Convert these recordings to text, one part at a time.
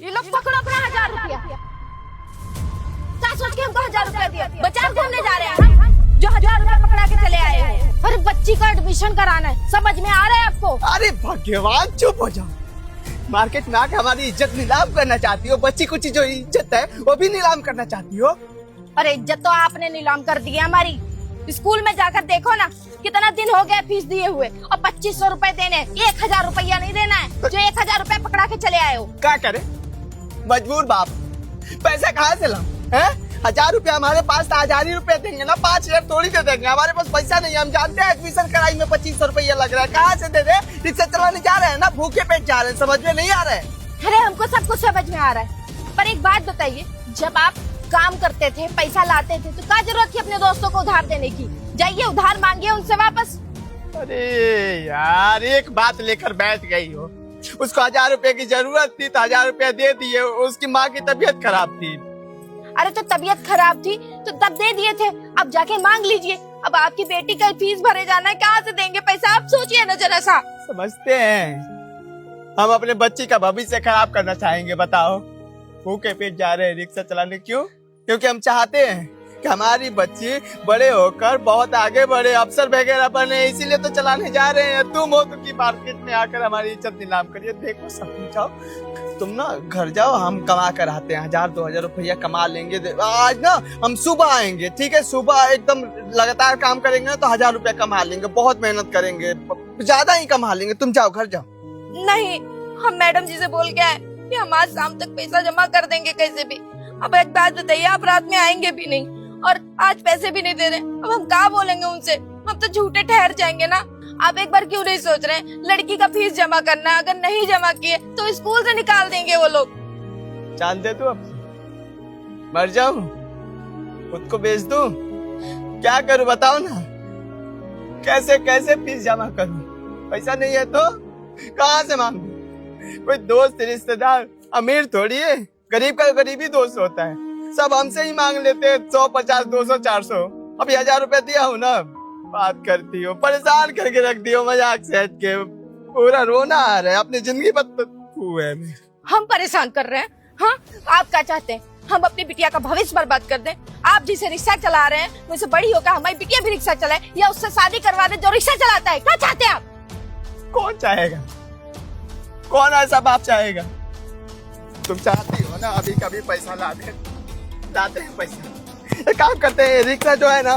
ये लोग पकड़ो अपना 1000 रुपया। क्या सोच के हमको 1000 रुपया दिया? बाजार घूमने जा रहे हैं हम, जो 1000 रुपया पकड़ा के चले आए हैं। अरे बच्ची का एडमिशन कराना है, समझ में आ रहा है आपको? अरे भगवान चुप हो जाओ। मार्केट में आके हमारी इज्जत नीलाम करना चाहती हो? बच्ची कुछ जो इज्जत है वो भी नीलाम करना चाहती हो? अरे इज्जत तो आपने नीलाम कर दी है हमारी। स्कूल में जाकर देखो ना, कितना दिन हो गया फीस दिए हुए, और 2500 रुपए देने, 1000 रुपया नहीं देना है, जो 1000 रुपया पकड़ा के चले आए हो। क्या करे मजबूर बाप, पैसा कहाँ से लाऊं? हैं 1000 रुपया हमारे पास था, 1000 ही रुपया देंगे ना, 5000 थोड़ी दे देंगे। हमारे पास पैसा नहीं है, हम जानते हैं एडमिशन कराई में 2500 रुपया लग रहा है, कहाँ से दे दे? रिक्शा चलाने जा रहे हैं ना, भूखे पेट जा रहे हैं, समझ में नहीं आ रहा है। अरे हमको सब कुछ समझ में आ रहा है, पर एक बात बताइए, जब आप काम करते थे, पैसा लाते थे, तो क्या जरूरत थी अपने दोस्तों को उधार देने की? जाइए उधार मांगिए उनसे वापस। अरे यार एक बात लेकर बैठ गई हो। उसको 1000 रुपए की जरूरत थी तो 1000 रुपया दे दिए। उसकी माँ की तबीयत खराब थी। अरे तो तबीयत खराब थी तो तब दे दिए थे, अब जाके मांग लीजिए। अब आपकी बेटी का फीस भरे जाना है, कहाँ से देंगे पैसा? आप सोचिए ना जरा सा। समझते हैं हम अपने बच्ची का भविष्य खराब करना चाहेंगे? बताओ भूखे पेट जा रहे हैं रिक्शा चलाने, क्यों? क्योंकि हम चाहते हैं कि हमारी बच्ची बड़े होकर बहुत आगे बढ़े, अफसर वगैरह बने, इसीलिए तो चलाने जा रहे हैं। तुम हो तो की मार्केट में आकर हमारी इज्जत नीलाम करिए। देखो समझाओ, तुम ना घर जाओ, हम कमा कर आते हैं, 1000-2000 रुपया कमा लेंगे। आज ना हम सुबह आएंगे, ठीक है? सुबह एकदम लगातार काम करेंगे ना तो 1000 रुपया कमा लेंगे। बहुत मेहनत करेंगे, ज्यादा ही कमा लेंगे। तुम जाओ घर जाओ। नहीं, हम मैडम जी से बोल के आए कि हम आज शाम तक पैसा जमा कर देंगे कैसे भी। अब एक बात बताइए, आप रात में आएंगे भी नहीं और आज पैसे भी नहीं दे रहे, अब हम क्या बोलेंगे उनसे? हम तो झूठे ठहर जाएंगे ना। आप एक बार क्यों नहीं सोच रहे हैं लड़की का फीस जमा करना है? अगर नहीं जमा किए तो स्कूल से निकाल देंगे वो लोग। जानते तू अब मर जाऊं, खुद को बेच दूं, क्या करूं बताओ ना? कैसे कैसे फीस जमा करूं? पैसा नहीं है तो कहाँ से मांगू? कोई दोस्त रिश्तेदार अमीर थोड़ी है, गरीब का गरीबी दोस्त होता है। सब हमसे ही मांग लेते हैं 100, 50, 200, 400। अभी 1000 रुपया दिया हूँ ना, बात करती हो, परेशान करके रख दियो मजाक से हट के। पूरा रोना आ रहा है, अपनी जिंदगी हुए में। हम परेशान कर रहे हैं? हाँ, आप क्या चाहते हैं? हम अपनी बिटिया का भविष्य बर्बाद कर दें? आप जिसे रिक्शा चला रहे हैं, मुझसे बड़ी होकर हमारी बिटिया भी रिक्शा चलाए, या उससे शादी करवा दे जो रिक्शा चलाता है? क्या चाहते हैं आप? कौन चाहेगा? कौन ऐसा बाप चाहेगा? तुम चाहती हो ना अभी कभी पैसा लाते हैं पैसा, काम करते हैं, रिक्शा जो है ना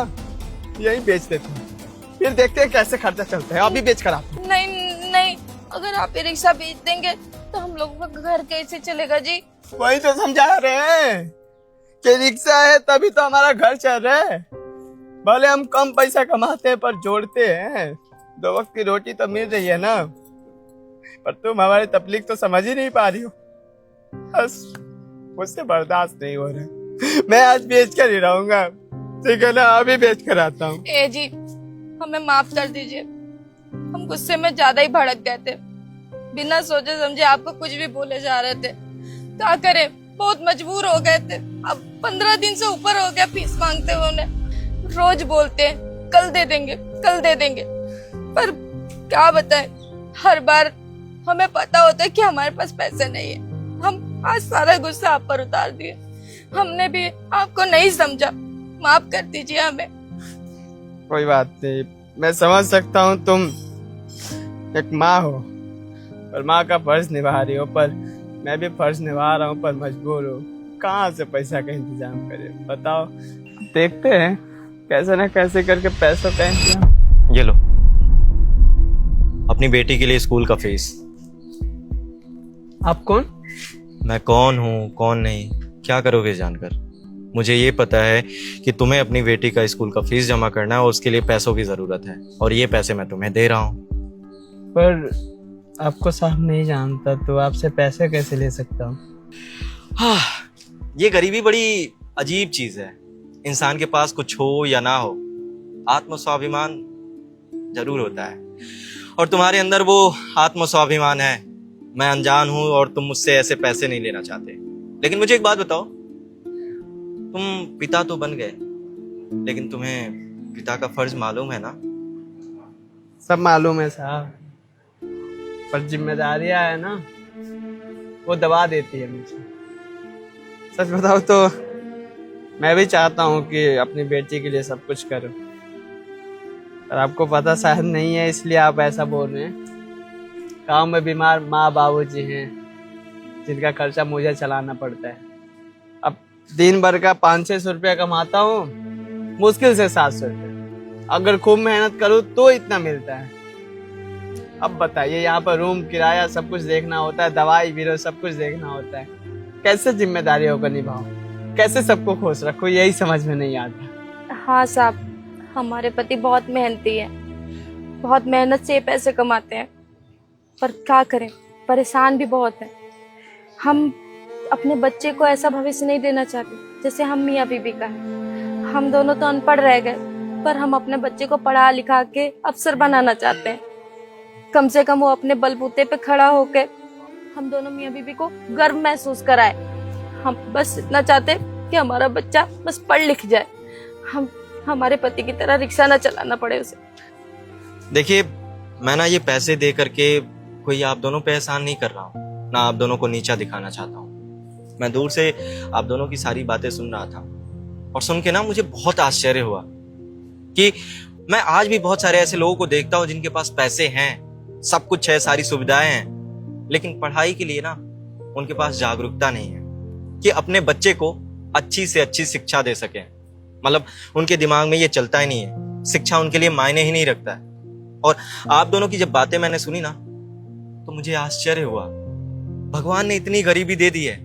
यही बेच देते हैं, फिर देखते हैं कैसे खर्चा चलता है। अभी बेच कर आते। नहीं नहीं, अगर आप ये रिक्शा बेच देंगे तो हम लोगों का घर कैसे चलेगा जी? वही तो समझा रहे हैं कि रिक्शा है तभी तो हमारा घर चल रहा है। भले हम कम पैसा कमाते हैं पर जोड़ते हैं, 2 वक्त की रोटी तो मिल रही है ना। पर तुम हमारी तकलीफ तो समझ ही नहीं पा रही हो। बस मुझसे बर्दाश्त नहीं हो रहा, मैं आज बेच कर ही रहूंगा, ठीक है ना? अभी बेच कर आता हूँ। ए जी, हमें माफ कर दीजिए, हम गुस्से में ज्यादा ही भड़क गए थे, बिना सोचे समझे आपको कुछ भी बोले जा रहे थे। क्या करें, बहुत मजबूर हो गए थे। अब 15 दिन से ऊपर हो गया फीस मांगते हुए उन्हें। रोज बोलते हैं कल दे देंगे, कल दे देंगे, पर क्या बताएं, हर बार हमें पता होता है कि हमारे पास पैसे नहीं है। हम आज सारा गुस्सा आप पर उतार दिए, हमने भी आपको नहीं समझा, माफ कर दीजिए हमें। कोई बात नहीं, मैं समझ सकता हूँ तुम एक माँ हो और माँ का फर्ज निभा रही हो, पर मैं भी फर्ज निभा रहा हूँ, पर मजबूर हूँ। कहाँ से पैसा का इंतजाम करें बताओ? देखते हैं कैसे न कैसे करके पैसों का इंतजाम। ये लो अपनी बेटी के लिए स्कूल का फीस। आप कौन? मैं कौन हूँ कौन नहीं क्या करोगे जानकर? मुझे ये पता है कि तुम्हें अपनी बेटी का स्कूल का फीस जमा करना है और उसके लिए पैसों की जरूरत है, और ये पैसे मैं तुम्हें दे रहा हूँ। पर आपको साहब नहीं जानता तो आपसे पैसे कैसे ले सकता हूँ? हाँ, ये गरीबी बड़ी अजीब चीज है। इंसान के पास कुछ हो या ना हो, आत्मस्वाभिमान जरूर होता है, और तुम्हारे अंदर वो आत्मस्वाभिमान है। मैं अनजान हूं और तुम मुझसे ऐसे पैसे नहीं लेना चाहते, लेकिन मुझे एक बात बताओ, तुम पिता तो बन गए, लेकिन तुम्हें पिता का फर्ज मालूम है ना? सब मालूम है साहब, पर जिम्मेदारियां है ना, वो दबा देती है मुझे। सच बताओ तो मैं भी चाहता हूँ कि अपनी बेटी के लिए सब कुछ करूँ, पर आपको पता शायद नहीं है, इसलिए आप ऐसा बोल रहे हैं। गाँव में बीमार माँ बाबूजी हैं जिनका खर्चा मुझे चलाना पड़ता है। अब दिन भर का 500-600 रुपया कमाता हूँ, मुश्किल से 700 रुपये। अगर खूब मेहनत करूँ तो इतना मिलता है। अब बताइए, यहाँ पर रूम किराया सब कुछ देखना होता है, दवाई बीरो सब कुछ देखना होता है। कैसे जिम्मेदारियों को निभाऊं, कैसे सबको खुश रखूं, यही समझ में नहीं आता। हाँ साहब, हमारे पति बहुत मेहनती है, बहुत मेहनत से ये पैसे कमाते हैं, पर क्या करें, परेशान भी बहुत है। हम अपने बच्चे को ऐसा भविष्य नहीं देना चाहते जैसे हम मियाँ बीबी का है। हम दोनों तो अनपढ़ रह गए, पर हम अपने बच्चे को पढ़ा लिखा के अफसर बनाना चाहते हैं। कम से कम वो अपने बलबूते पे खड़ा होके हम दोनों मियाँ बीबी को गर्व महसूस कराए। हम बस इतना चाहते कि हमारा बच्चा बस पढ़ लिख जाए, हम हमारे पति की तरह रिक्शा ना चलाना पड़े उसे। देखिए, मैं ना ये पैसे दे करके कोई आप दोनों पे एहसान नहीं कर रहा हूँ, ना आप दोनों को नीचा दिखाना चाहता हूँ। मैं दूर से आप दोनों की सारी बातें सुन रहा था और सुन के ना मुझे बहुत आश्चर्य हुआ कि मैं आज भी बहुत सारे ऐसे लोगों को देखता हूँ जिनके पास पैसे हैं, सब कुछ है, सारी सुविधाएं हैं, लेकिन पढ़ाई के लिए ना उनके पास जागरूकता नहीं है कि अपने बच्चे को अच्छी से अच्छी शिक्षा दे सके। मतलब उनके दिमाग में ये चलता ही नहीं है, शिक्षा उनके लिए मायने ही नहीं रखता है। और आप दोनों की जब बातें मैंने सुनी ना तो मुझे आश्चर्य हुआ। भगवान ने इतनी गरीबी दे दी है,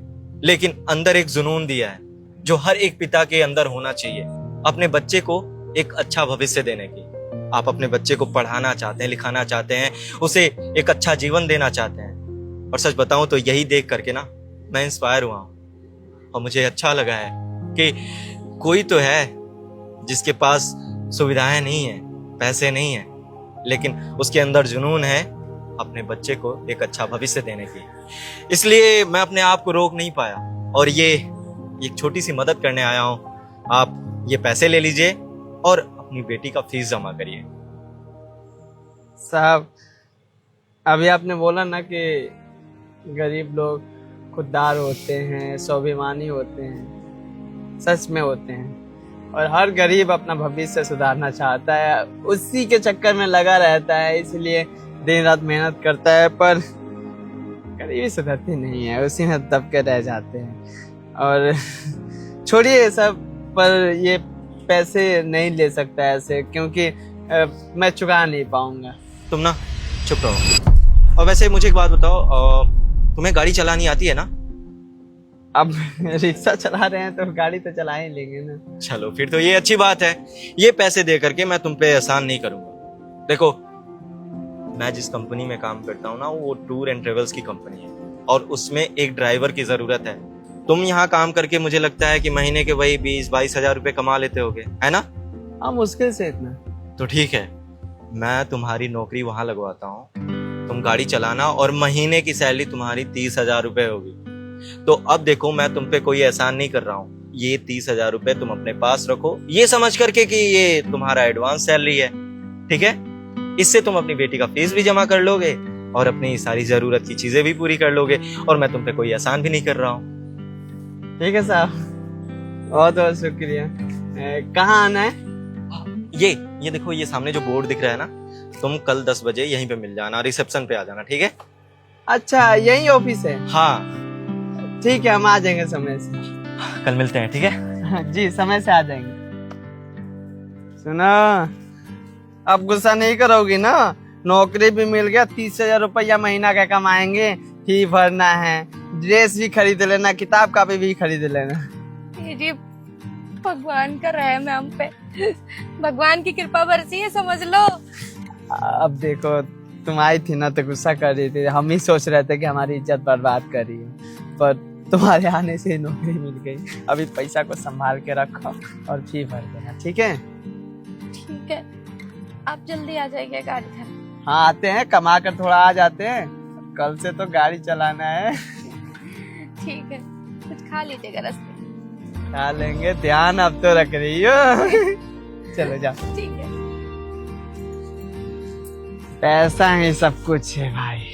लेकिन अंदर एक जुनून दिया है जो हर एक पिता के अंदर होना चाहिए, अपने बच्चे को एक अच्छा भविष्य देने की। आप अपने बच्चे को पढ़ाना चाहते हैं, लिखाना चाहते हैं, उसे एक अच्छा जीवन देना चाहते हैं। और सच बताऊं तो यही देख करके ना मैं इंस्पायर हुआ हूं और मुझे अच्छा लगा है कि कोई तो है जिसके पास सुविधाएं नहीं है, पैसे नहीं है, लेकिन उसके अंदर जुनून है अपने बच्चे को एक अच्छा भविष्य देने की। इसलिए मैं अपने आप को रोक नहीं पाया और ये एक छोटी सी मदद करने आया हूं। आप ये पैसे ले लीजिए और अपनी बेटी का फीस जमा करिए। साहब, अभी आपने बोला ना कि गरीब लोग खुददार होते हैं, स्वाभिमानी होते हैं। सच में होते हैं, और हर गरीब अपना भविष्य सुधारना चाहता है, उसी के चक्कर में लगा रहता है, इसलिए दिन रात मेहनत करता है, पर गरीबी सुधरती नहीं है, उसी में दब के रह जाते हैं। और छोड़िए सब, पर ये पैसे नहीं ले सकता ऐसे, क्योंकि मैं चुका नहीं पाऊंगा। तुम ना चुप रहो। और वैसे मुझे एक बात बताओ, तुम्हें गाड़ी चलानी आती है ना? अब रिक्शा चला रहे हैं तो गाड़ी तो चला ही लेंगे ना। चलो फिर तो ये अच्छी बात है। ये पैसे दे करके मैं तुम पे एहसान नहीं करूंगा। देखो, मैं जिस कंपनी में काम करता हूँ ना, वो टूर एंड ट्रेवल्स की कंपनी है और उसमें एक ड्राइवर की जरूरत है। तुम यहाँ काम करके मुझे लगता है कि महीने के वही 20-22 हजार रुपए कमा लेते होगे, है ना? हाँ, मुश्किल से इतना। तो ठीक है, मैं तुम्हारी नौकरी वहां लगवाता हूँ, तुम गाड़ी चलाना और महीने की सैलरी तुम्हारी 30,000 रुपए होगी। तो अब देखो, मैं तुम पे कोई एहसान नहीं कर रहा हूँ। ये 30,000 रुपए तुम अपने पास रखो, ये समझ करके कि ये तुम्हारा एडवांस सैलरी है, ठीक है? इससे तुम अपनी बेटी का फीस भी जमा कर लोगे और अपनी सारी जरूरत की चीजें भी पूरी कर लोगे, और मैं तुम पे कोई एहसान भी नहीं कर रहा हूँ। ठीक है साहब, बहुत बहुत शुक्रिया। कहाँ आना है? ये देखो, ये सामने जो बोर्ड दिख रहा है ना, तुम कल 10 बजे यहीं पे मिल जाना, रिसेप्शन पे आ जाना, ठीक है? अच्छा, यही ऑफिस है? हाँ ठीक है, हम आ जाएंगे समय से। कल मिलते हैं, ठीक है? जी, समय से आ जाएंगे। सुनो, अब गुस्सा नहीं करोगी ना? नौकरी भी मिल गया, 30,000 रुपया महीना का कमाएंगे, फी भरना है, ड्रेस भी खरीद लेना, किताब कापी भी खरीद लेना। जी, भगवान का रहम है हम पे, भगवान की कृपा बरसी है, समझ लो। अब देखो, तुम आई थी ना तो गुस्सा कर रही थी, हम ही सोच रहे थे कि हमारी इज्जत बर्बाद कर रही है, पर तुम्हारे आने से नौकरी मिल गई। अभी पैसा को संभाल के रखो और फी भर देना, ठीक है? ठीक है, आप जल्दी आ जाइए गाड़ी घर। हाँ, आते हैं, कमा कर थोड़ा आ जाते हैं, कल से तो गाड़ी चलाना है। ठीक है, कुछ खा लीजिएगा रास्ते। खा लेंगे, ध्यान अब तो रख रही हो। चलो जाओ। ठीक है। पैसा ही सब कुछ है भाई।